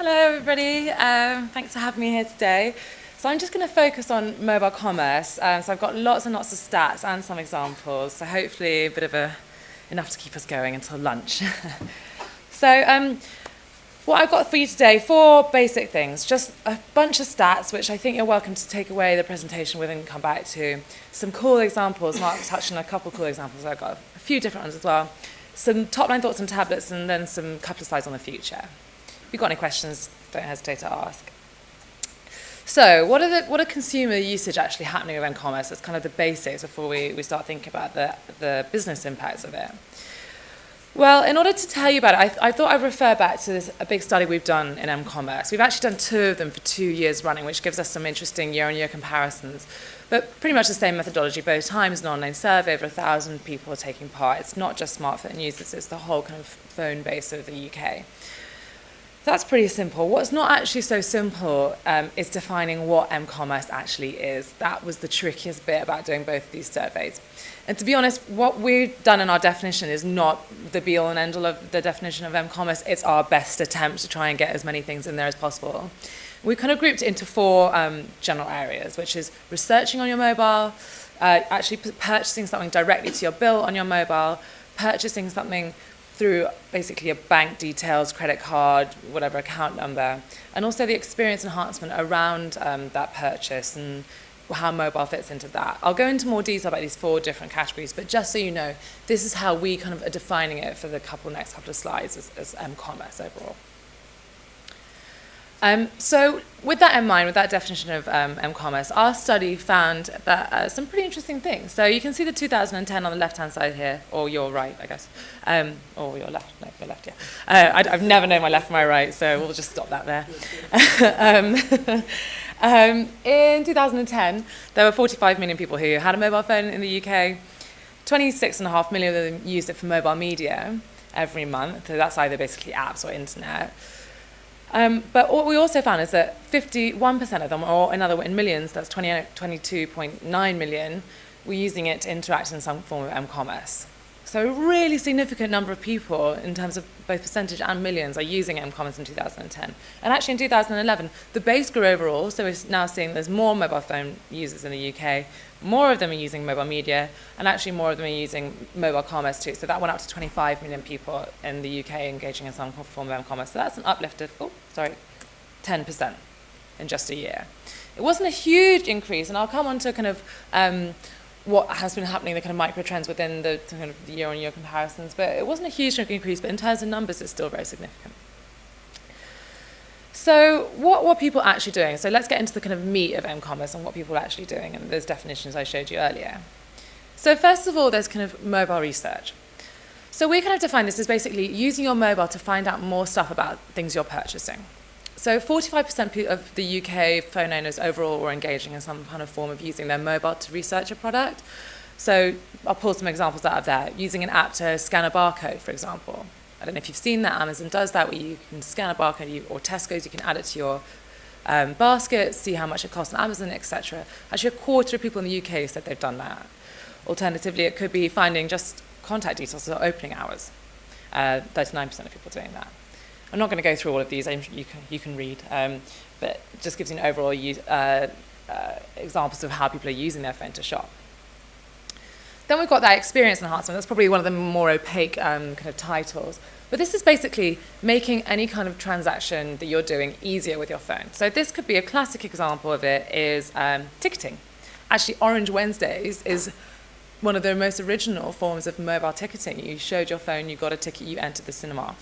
Hello, everybody. Thanks for having me here today. So I'm just going to focus on mobile commerce. So I've got lots and lots of stats and some examples. So hopefully a bit of enough to keep us going until lunch. So what I've got for you today, 4 basic things. Just a bunch of stats, which I think you're welcome to take away the presentation with and come back to. Some cool examples. Mark touched on a couple of cool examples. I've got a few different ones as well. Some top-line thoughts on tablets, and then some couple of slides on the future. If you've got any questions, don't hesitate to ask. So what are consumer usage actually happening with m-commerce? That's kind of the basics before we start thinking about the business impacts of it. Well, in order to tell you about it, I thought I'd refer back to a big study we've done in m-commerce. We've actually done 2 of them for 2 years running, which gives us some interesting year-on-year comparisons. But pretty much the same methodology both times, an online survey, over 1,000 people are taking part. It's not just smartphone users, it's the whole kind of phone base of the UK. That's pretty simple. What's not actually so simple is defining what m-commerce actually is. That was the trickiest bit about doing both of these surveys. And to be honest, what we've done in our definition is not the be-all and end-all of the definition of m-commerce. It's our best attempt to try and get as many things in there as possible. We kind of grouped it into 4 general areas, which is researching on your mobile, actually purchasing something directly to your bill on your mobile, purchasing something through basically your bank details, credit card, whatever account number, and also the experience enhancement around that purchase and how mobile fits into that. I'll go into more detail about these 4 different categories, but just so you know, this is how we kind of are defining it for the next couple of slides as m-commerce overall. So with that in mind, with that definition of m-commerce, our study found that some pretty interesting things. So you can see the 2010 on the left-hand side here, or your right, I guess, or your left, no, your left, yeah. I've never known my left from my right, so we'll just stop that there. In 2010, there were 45 million people who had a mobile phone in the UK. 26.5 million of them used it for mobile media every month. So that's either basically apps or internet. But what we also found is that 51% of them, or in millions, that's 22.9 million, were using it to interact in some form of m-commerce. So a really significant number of people, in terms of both percentage and millions, are using m-commerce in 2010. And actually in 2011, the base grew overall, so we're now seeing there's more mobile phone users in the UK, more of them are using mobile media, and actually more of them are using mobile commerce too. So that went up to 25 million people in the UK engaging in some form of m-commerce. So that's an uplift of, 10% in just a year. It wasn't a huge increase, and I'll come on to kind of what has been happening, the kind of micro trends within the kind of the year-on-year comparisons, but it wasn't a huge increase, but in terms of numbers, it's still very significant. So what were people actually doing? So let's get into the kind of meat of m-commerce and what people are actually doing and those definitions I showed you earlier. So first of all, there's kind of mobile research. So we kind of define this as basically using your mobile to find out more stuff about things you're purchasing. So 45% of the UK phone owners overall were engaging in some kind of form of using their mobile to research a product. So I'll pull some examples out of that. Using an app to scan a barcode, for example. I don't know if you've seen that. Amazon does that, where you can scan a barcode, or Tesco's, you can add it to your basket, see how much it costs on Amazon, etc. Actually, a quarter of people in the UK said they've done that. Alternatively, it could be finding just contact details or opening hours. 39% of people doing that. I'm not going to go through all of these, you can read, but it just gives you an overall examples of how people are using their phone to shop. Then we've got that experience enhancement. That's probably one of the more opaque kind of titles. But this is basically making any kind of transaction that you're doing easier with your phone. So this could be a classic example of it is ticketing. Actually, Orange Wednesdays is one of the most original forms of mobile ticketing. You showed your phone, you got a ticket, you entered the cinema.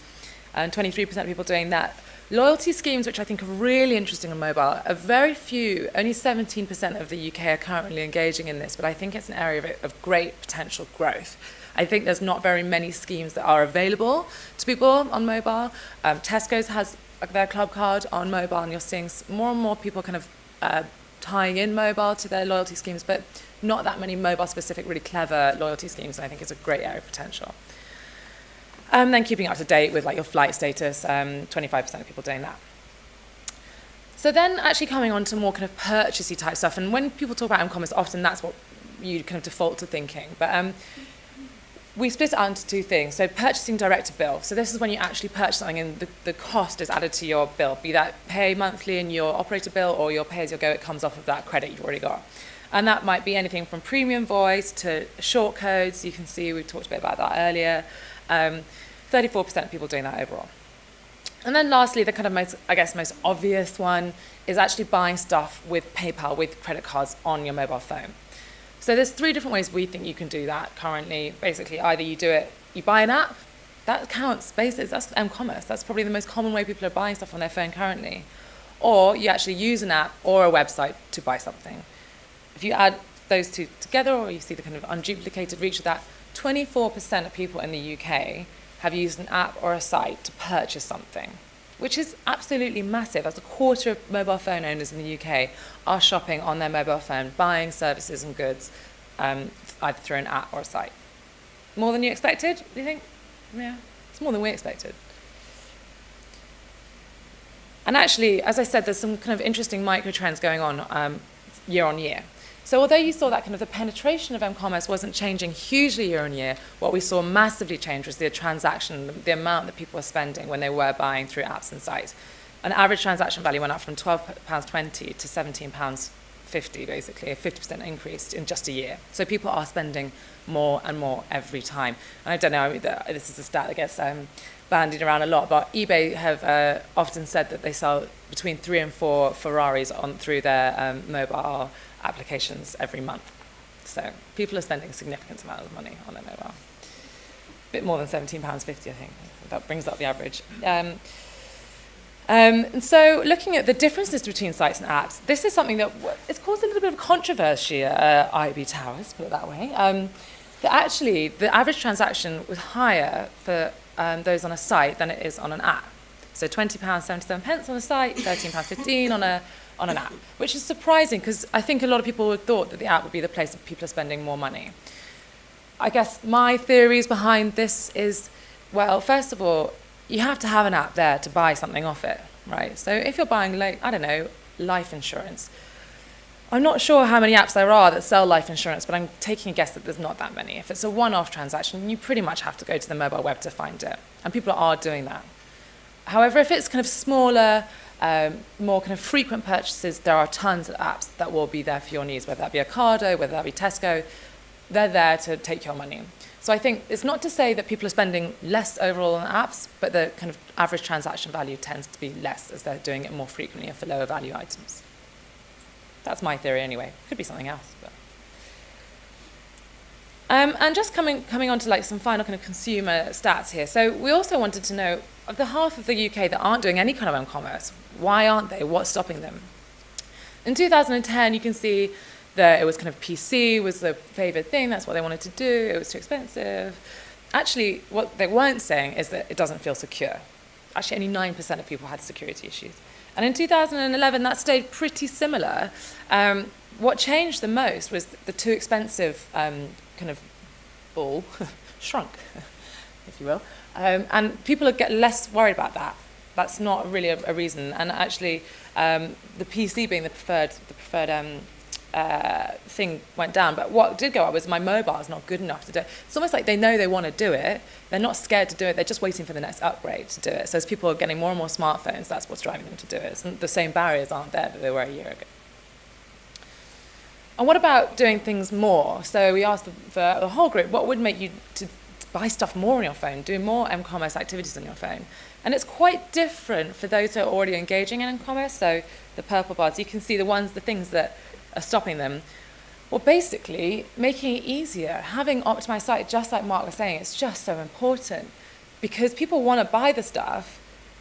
And 23% of people doing that. Loyalty schemes, which I think are really interesting on mobile, are very few. Only 17% of the UK are currently engaging in this, but I think it's an area of great potential growth. I think there's not very many schemes that are available to people on mobile. Tesco's has their club card on mobile, and you're seeing more and more people kind of tying in mobile to their loyalty schemes, but not that many mobile-specific, really clever loyalty schemes, and I think it's a great area of potential. Then keeping up to date with like your flight status, 25% of people doing that. So then actually coming on to more kind of purchasey type stuff, and when people talk about m-commerce, often that's what you kind of default to thinking. But we split it out into two things. So purchasing direct to bill. So this is when you actually purchase something and the cost is added to your bill, be that pay monthly in your operator bill or your pay as you go, it comes off of that credit you've already got. And that might be anything from premium voice to short codes. You can see we talked a bit about that earlier. 34% of people doing that overall. And then lastly, the kind of most obvious one is actually buying stuff with PayPal, with credit cards on your mobile phone. So there's three different ways we think you can do that currently. Basically, either you buy an app, that counts, basically, that's m-commerce. That's probably the most common way people are buying stuff on their phone currently. Or you actually use an app or a website to buy something. If you add those two together, or you see the kind of unduplicated reach of that, 24% of people in the UK have used an app or a site to purchase something, which is absolutely massive. That's a quarter of mobile phone owners in the UK are shopping on their mobile phone, buying services and goods, either through an app or a site. More than you expected, do you think? Yeah, it's more than we expected. And actually, as I said, there's some kind of interesting micro trends going on year on year. So although you saw that kind of the penetration of m-commerce wasn't changing hugely year on year, what we saw massively change was the transaction, the amount that people were spending when they were buying through apps and sites. An average transaction value went up from £12.20 to £17.50, basically, a 50% increase in just a year. So people are spending more and more every time. And I don't know, this is a stat that gets bandied around a lot, but eBay have often said that they sell between 3 and 4 Ferraris through their mobile applications every month. So people are spending a significant amount of money on their mobile. A bit more than £17.50, I think. That brings up the average. And so looking at the differences between sites and apps, this is something that it's caused a little bit of controversy at IB Towers, put it that way. That actually, the average transaction was higher for those on a site than it is on an app. So £20.77 on a site, £13.15 on an app, which is surprising because I think a lot of people would thought that the app would be the place that people are spending more money. I guess my theories behind this is, well, first of all, you have to have an app there to buy something off it, right? So if you're buying, like, I don't know, life insurance, I'm not sure how many apps there are that sell life insurance, but I'm taking a guess that there's not that many. If it's a one-off transaction, you pretty much have to go to the mobile web to find it, and people are doing that. However, if it's kind of smaller, more kind of frequent purchases, there are tons of apps that will be there for your needs, whether that be Ocado, whether that be Tesco. They're there to take your money. So I think it's not to say that people are spending less overall on apps, but the kind of average transaction value tends to be less as they're doing it more frequently and for lower value items. That's my theory anyway. Could be something else. But. And just coming on to like some final kind of consumer stats here. So we also wanted to know, of the half of the UK that aren't doing any kind of m-commerce, why aren't they? What's stopping them? In 2010, you can see that it was kind of PC was the favoured thing. That's what they wanted to do. It was too expensive. Actually, what they weren't saying is that it doesn't feel secure. Actually, only 9% of people had security issues. And in 2011, that stayed pretty similar. What changed the most was the too expensive kind of ball shrunk, if you will. And people get less worried about that. That's not really a reason. And actually, the PC being the preferred thing went down. But what did go up was my mobile is not good enough to do it. It's almost like they know they want to do it. They're not scared to do it. They're just waiting for the next upgrade to do it. So as people are getting more and more smartphones, that's what's driving them to do it. The same barriers aren't there that they were a year ago. And what about doing things more? So we asked for the whole group, what would make you to buy stuff more on your phone, do more m-commerce activities on your phone? And it's quite different for those who are already engaging in m-commerce. So the purple bars, you can see the things that are stopping them. Well, basically, making it easier, having optimized site, just like Mark was saying, it's just so important because people want to buy the stuff,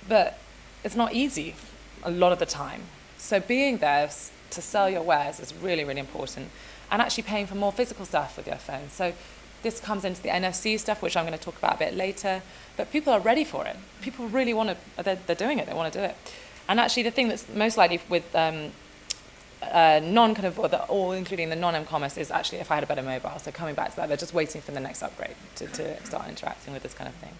but it's not easy a lot of the time. So being there to sell your wares is really, really important, and actually paying for more physical stuff with your phone. So this comes into the NFC stuff, which I'm going to talk about a bit later, but people are ready for it. People really want to, they're doing it, they want to do it. And actually the thing that's most likely with all including the non-m-commerce is actually if I had a better mobile. So coming back to that, they're just waiting for the next upgrade to start interacting with this kind of thing.